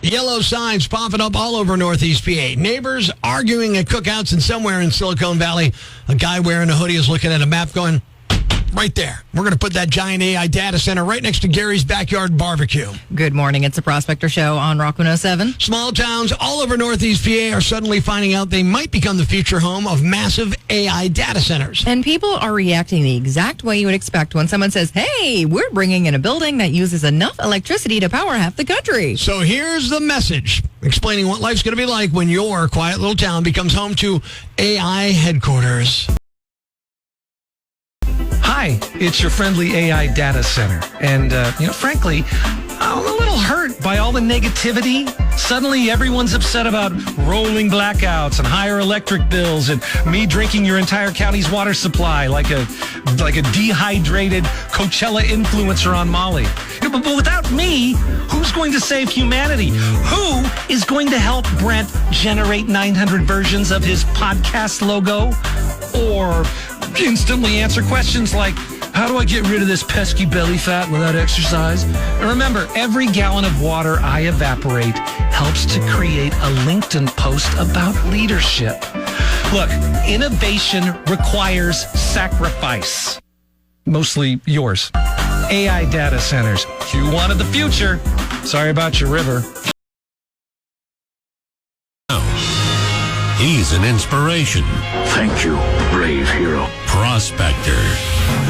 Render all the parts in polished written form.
Yellow signs popping up all over Northeast PA. Neighbors arguing at cookouts, and somewhere in Silicon Valley, a guy wearing a hoodie is looking at a map going, right there. We're going to put that giant AI data center right next to Gary's backyard barbecue. Good morning. It's the Prospector Show on Rock 107. Small towns all over Northeast PA are suddenly finding out they might become the future home of massive AI data centers. And people are reacting the exact way you would expect when someone says, hey, we're bringing in a building that uses enough electricity to power half the country. So here's the message explaining what life's going to be like when your quiet little town becomes home to AI headquarters. Hi, it's your friendly AI data center. And, frankly, I'm a little hurt by all the negativity. Suddenly, everyone's upset about rolling blackouts and higher electric bills and me drinking your entire county's water supply like a dehydrated Coachella influencer on Molly. But without me, who's going to save humanity? Who is going to help Brent generate 900 versions of his podcast logo? Or instantly answer questions like, how do I get rid of this pesky belly fat without exercise? And remember, every gallon of water I evaporate helps to create a LinkedIn post about leadership. Look, innovation requires sacrifice. Mostly yours. AI data centers. You wanted the future. Sorry about your river. He's an inspiration. Thank you, brave hero. Prospector.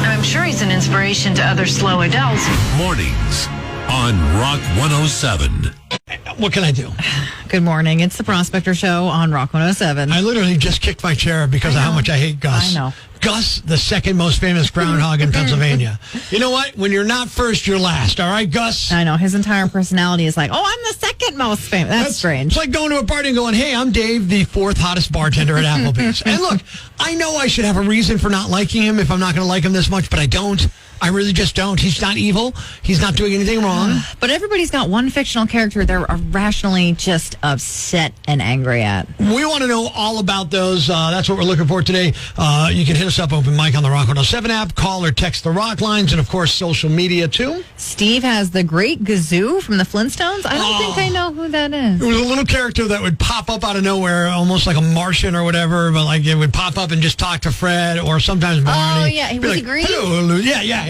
I'm sure he's an inspiration to other slow adults. Mornings on Rock 107. What can I do? Good morning. It's the Prospector Show on Rock 107. I literally just kicked my chair because of how much I hate Gus. I know. Gus, the second most famous groundhog in Pennsylvania. You know what? When you're not first, you're last. All right, Gus? I know. His entire personality is like, oh, I'm the second most famous. That's strange. It's like going to a party and going, hey, I'm Dave, the fourth hottest bartender at Applebee's. And look, I know I should have a reason for not liking him if I'm not going to like him this much, but I don't. I really just don't. He's not evil. He's not doing anything wrong. But everybody's got one fictional character they're irrationally just upset and angry at. We want to know all about those. That's what we're looking for today. You can hit us up, open mic on the Rock 107 app, call or text the Rock lines, and, of course, social media, too. Steve has the Great Gazoo from the Flintstones. I don't think I know who that is. It was a little character that would pop up out of nowhere, almost like a Martian or whatever, but like it would pop up and just talk to Fred or sometimes Barney. Oh, yeah. Was he green? Hello, yeah. Yeah.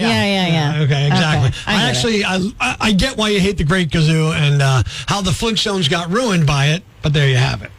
Okay, exactly. Okay. I get why you hate the Great Gazoo and how the Flintstones got ruined by it, but there you have it.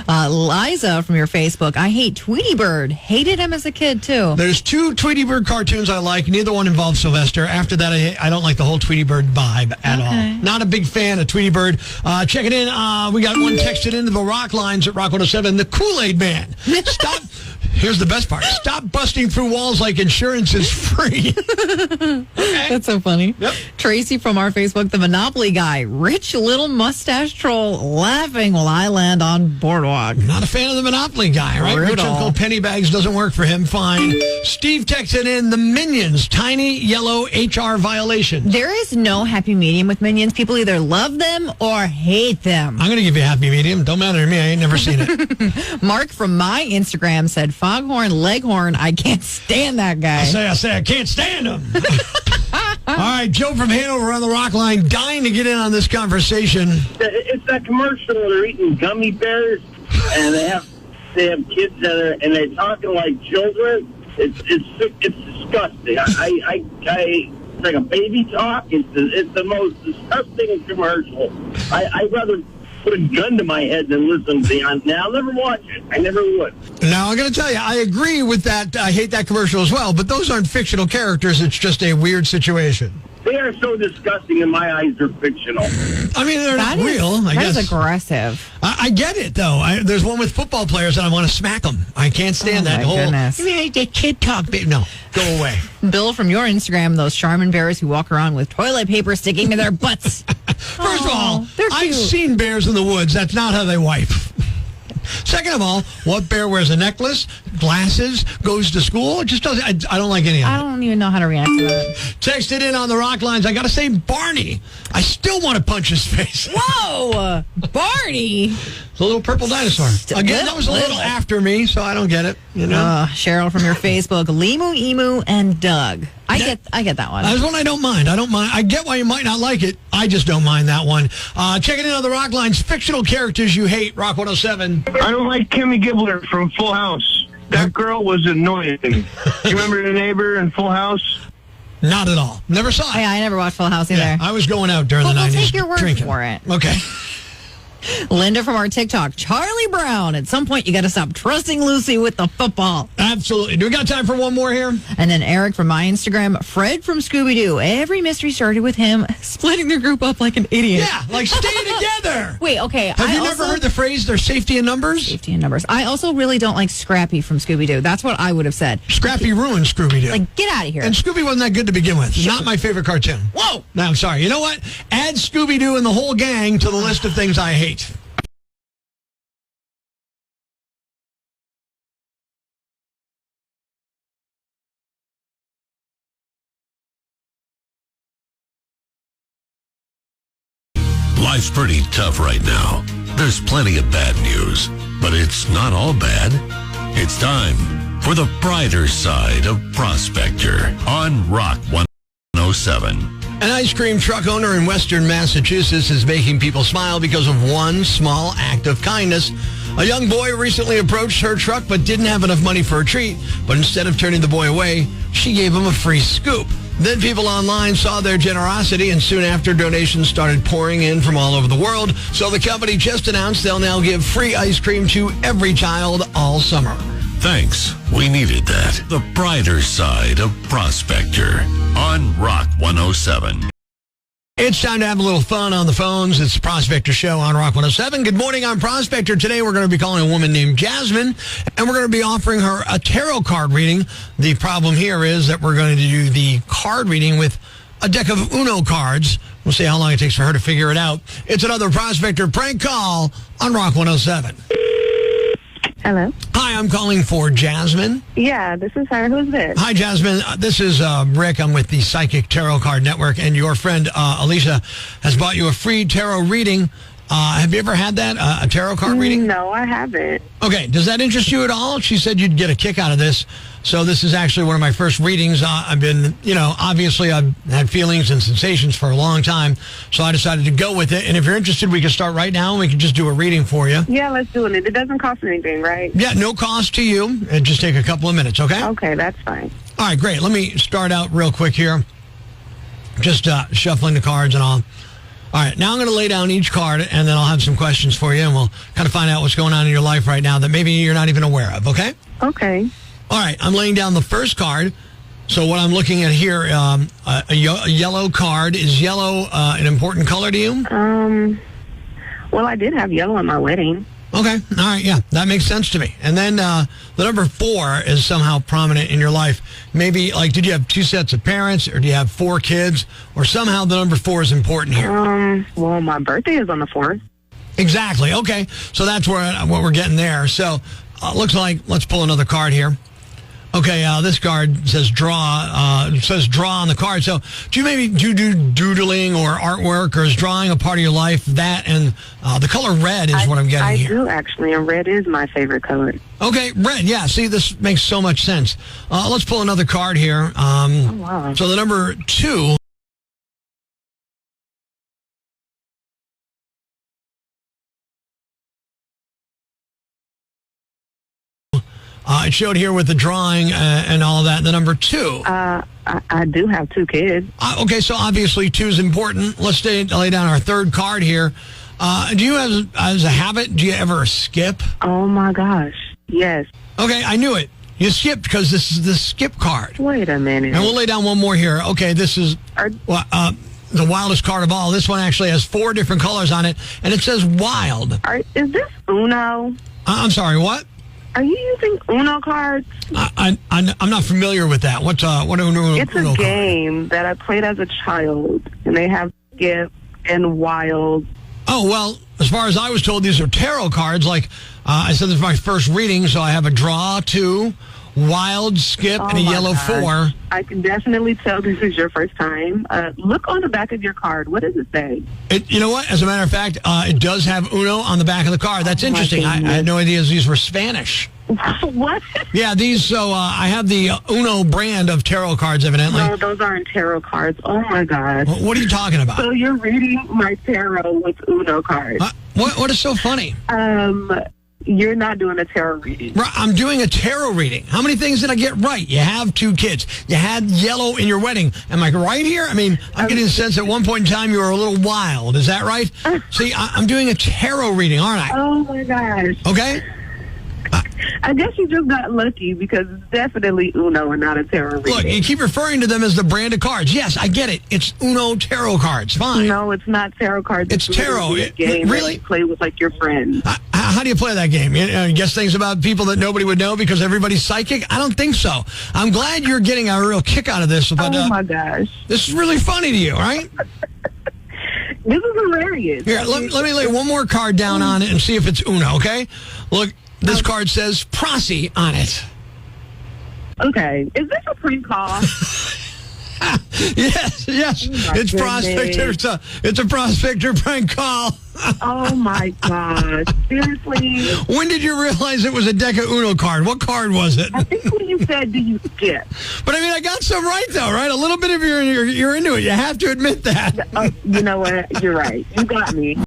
Liza from your Facebook, I hate Tweety Bird. Hated him as a kid, too. There's two Tweety Bird cartoons I like. Neither one involves Sylvester. After that, I don't like the whole Tweety Bird vibe at all. Not a big fan of Tweety Bird. Check it in. We got one texted into the Rock lines at Rock 107. The Kool-Aid Man. Stop. Here's the best part. Stop busting through walls like insurance is free. Okay. That's so funny. Yep. Tracy from our Facebook, the Monopoly guy, rich little mustache troll, laughing while I land on boardwalk. Not a fan of the Monopoly guy, right? Rich Uncle Pennybags doesn't work for him. Fine. Steve texted in the Minions, tiny yellow HR violation. There is no happy medium with Minions. People either love them or hate them. I'm going to give you a happy medium. Don't matter to me. I ain't never seen it. Mark from my Instagram said, Foghorn Leghorn, I can't stand that guy. I say, I can't stand him. All right, Joe from Hanover on the Rock line, dying to get in on this conversation. It's that commercial where they're eating gummy bears, and they have kids in there, and they're talking like children. It's disgusting. It's like a baby talk. It's the most disgusting commercial. I'd rather put a gun to my head than listen to the. Now, I'll never watch it. I never would. Now, I'm going to tell you, I agree with that. I hate that commercial as well, but those aren't fictional characters. It's just a weird situation. They are so disgusting. In my eyes, they're fictional. I mean, they're not real, I guess. That is aggressive. I get it, though. There's one with football players, and I want to smack them. I can't stand that whole. Goodness. I mean, they kid talk. No, go away. Bill from your Instagram, those Charmin bears who walk around with toilet paper sticking to their butts. First of all, I've seen bears in the woods. That's not how they wipe. Second of all, what bear wears a necklace, glasses, goes to school? It just doesn't. I don't like any of it. I don't even know how to react to that. Text it in on the Rock lines. I got to say, Barney. I still want to punch his face. Whoa, Barney. The little purple dinosaur. Again, that was a little after me, so I don't get it. You know. Cheryl from your Facebook, Limu, Emu, and Doug. I get that one. That's one I don't mind. I get why you might not like it. I just don't mind that one. Checking in on the Rock Lines. Fictional characters you hate. Rock 107. I don't like Kimmy Gibbler from Full House. That girl was annoying. You remember the neighbor in Full House? Not at all. Never saw it. Oh, yeah, I never watched Full House either. Yeah, I was going out during the 90s. We'll take your word drinking. for it. Okay. Linda from our TikTok, Charlie Brown. At some point, you got to stop trusting Lucy with the football. Absolutely. Do we got time for one more here? And then Eric from my Instagram, Fred from Scooby-Doo. Every mystery started with him splitting their group up like an idiot. Yeah, like stay together. Wait, okay. Have you never heard the phrase, there's safety in numbers? Safety in numbers. I also really don't like Scrappy from Scooby-Doo. That's what I would have said. Scrappy ruined Scooby-Doo. Like, get out of here. And Scooby wasn't that good to begin with. Not my favorite cartoon. Whoa! No, I'm sorry. You know what? Add Scooby-Doo and the whole gang to the list of things I hate. Life's pretty tough right now. There's plenty of bad news, but it's not all bad. It's time for the brighter side of Prospector on Rock 107. An ice cream truck owner in Western Massachusetts is making people smile because of one small act of kindness. A young boy recently approached her truck but didn't have enough money for a treat. But instead of turning the boy away, she gave him a free scoop. Then people online saw their generosity, and soon after, donations started pouring in from all over the world. So the company just announced they'll now give free ice cream to every child all summer. Thanks. We needed that. The brighter side of Prospector on Rock 107. It's time to have a little fun on the phones. It's the Prospector Show on Rock 107. Good morning, I'm Prospector. Today we're going to be calling a woman named Jasmine, and we're going to be offering her a tarot card reading. The problem here is that we're going to do the card reading with a deck of Uno cards. We'll see how long it takes for her to figure it out. It's another Prospector prank call on Rock 107. Hello. Hi, I'm calling for Jasmine. Yeah, this is her. Who's this? Hi, Jasmine. This is Rick. I'm with the Psychic Tarot Card Network, and your friend Alicia has bought you a free tarot reading. Have you ever had that, a tarot card reading? No, I haven't. Okay. Does that interest you at all? She said you'd get a kick out of this. So this is actually one of my first readings. I've been, obviously I've had feelings and sensations for a long time. So I decided to go with it. And if you're interested, we can start right now and we can just do a reading for you. Yeah, let's do it. It doesn't cost anything, right? Yeah, no cost to you. It just take a couple of minutes, okay? Okay, that's fine. All right, great. Let me start out real quick here. Just shuffling the cards and all. All right, now I'm going to lay down each card, and then I'll have some questions for you, and we'll kind of find out what's going on in your life right now that maybe you're not even aware of, okay? Okay. All right, I'm laying down the first card. So what I'm looking at here, a yellow card. Is yellow an important color to you? Well, I did have yellow at my wedding. Okay, all right, yeah, that makes sense to me. And then the number 4 is somehow prominent in your life. Maybe, like, did you have 2 sets of parents, or do you have 4 kids, or somehow the number 4 is important here? Well, my birthday is on the 4th. Exactly, okay. So that's what we're getting there. So looks like, let's pull another card here. Okay, this card says draw. It says draw on the card. So do you maybe do doodling or artwork, or is drawing a part of your life? That and the color red is what I'm getting here. I do, actually, and red is my favorite color. Okay, red. Yeah, see, this makes so much sense. Let's pull another card here. Oh, wow. So the number 2. It showed here with the drawing and all of that. The number 2. I do have 2 kids. Okay, so obviously 2 is important. Let's lay down our third card here. Do you, as a habit, do you ever skip? Oh, my gosh. Yes. Okay, I knew it. You skipped because this is the skip card. Wait a minute. And we'll lay down one more here. Okay, this is the wildest card of all. This one actually has 4 different colors on it, and it says wild. Is this Uno? I'm sorry, what? Are you using Uno cards? I'm not familiar with that. What Uno? It's a game that I played as a child, and they have skip and wild. Oh, well, as far as I was told, these are tarot cards. Like I said, this is my first reading, so I have a draw 2, wild, skip, and a yellow 4. I can definitely tell this is your first time. Look on the back of your card. What does it say? You know what? As a matter of fact, it does have Uno on the back of the card. That's interesting. I had no idea these were Spanish. What? Yeah, these, so I have the Uno brand of tarot cards, evidently. No, those aren't tarot cards. Oh, my God. What are you talking about? So you're reading my tarot with Uno cards. What is so funny? You're not doing a tarot reading. I'm doing a tarot reading. How many things did I get right? You have 2 kids. You had yellow in your wedding. Am I right here? I mean, I'm getting the sense at one point in time you were a little wild. Is that right? See, I'm doing a tarot reading, aren't I? Oh, my gosh. Okay. I guess you just got lucky because it's definitely Uno and not a tarot reading. Look, you keep referring to them as the brand of cards. Yes, I get it. It's Uno tarot cards. Fine. No, it's not tarot cards. It's tarot. A game really? that you play with like your friends. How do you play that game? You guess things about people that nobody would know because everybody's psychic? I don't think so. I'm glad you're getting a real kick out of this. But, oh, my gosh. This is really funny to you, right? This is hilarious. Here, let me lay one more card down on it and see if it's Uno, okay? Look, this card says Prosy on it. Okay. Is this a prank call? Yes. Oh, It's Prospector. It's a Prospector prank call. Oh, my gosh. Seriously? When did you realize it was a deck of Uno card? What card was it? I think when you said, do you skip? But I mean, I got some right, though, right? A little bit of you're into it. You have to admit that. You know what? You're right. You got me.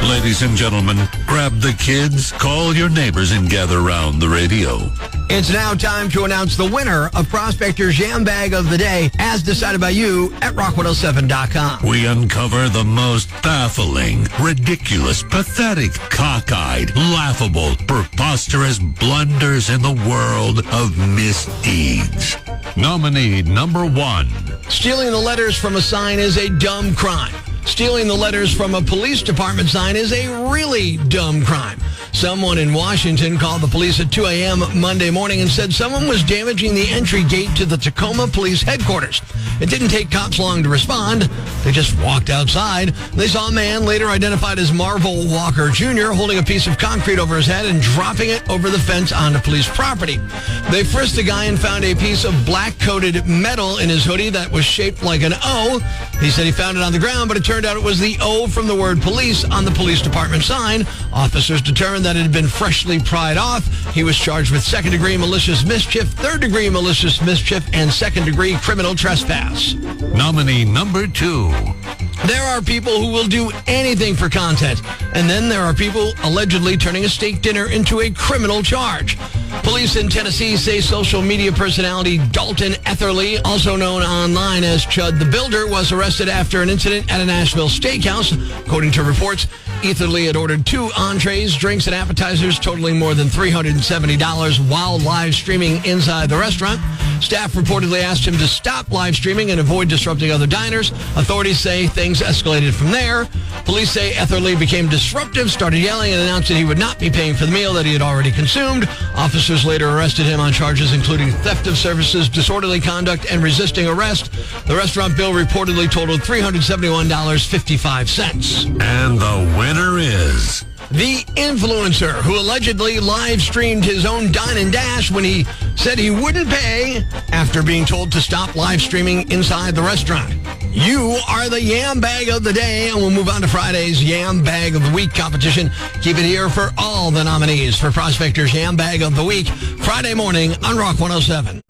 Ladies and gentlemen, grab the kids, call your neighbors, and gather around the radio. It's now time to announce the winner of Prospector's Yambag of the Day, as decided by you at rock107.com. We uncover the most baffling, ridiculous, pathetic, cockeyed, laughable, preposterous blunders in the world of misdeeds. Nominee number 1. Stealing the letters from a sign is a dumb crime. Stealing the letters from a police department sign is a really dumb crime. Someone in Washington called the police at 2 a.m. Monday morning and said someone was damaging the entry gate to the Tacoma Police Headquarters. It didn't take cops long to respond. They just walked outside. They saw a man, later identified as Marvel Walker Jr., holding a piece of concrete over his head and dropping it over the fence onto police property. They frisked the guy and found a piece of black-coated metal in his hoodie that was shaped like an O. He said he found it on the ground, but it turned out it was the O from the word police on the police department sign. Officers determined that it had been freshly pried off. He was charged with second-degree malicious mischief, third-degree malicious mischief, and second-degree criminal trespass. Nominee number 2. There are people who will do anything for content, and then there are people allegedly turning a steak dinner into a criminal charge. Police in Tennessee say social media personality Dalton Etherly, also known online as Chud the Builder, was arrested after an incident at a Nashville steakhouse. According to reports, Etherly had ordered 2 entrees, drinks, and appetizers totaling more than $370 while live streaming inside the restaurant. Staff reportedly asked him to stop live streaming and avoid disrupting other diners. Authorities say things escalated from there. Police say Etherly became disruptive, started yelling, and announced that he would not be paying for the meal that he had already consumed. Officers later arrested him on charges including theft of services, disorderly conduct, and resisting arrest. The restaurant bill reportedly totaled $371.55. And the winner is... the influencer who allegedly live streamed his own dine and dash when he said he wouldn't pay after being told to stop live streaming inside the restaurant. You are the Yam Bag of the Day, and we'll move on to Friday's Yam Bag of the Week competition. Keep it here for all the nominees for Prospector's Yam Bag of the Week, Friday morning on Rock 107.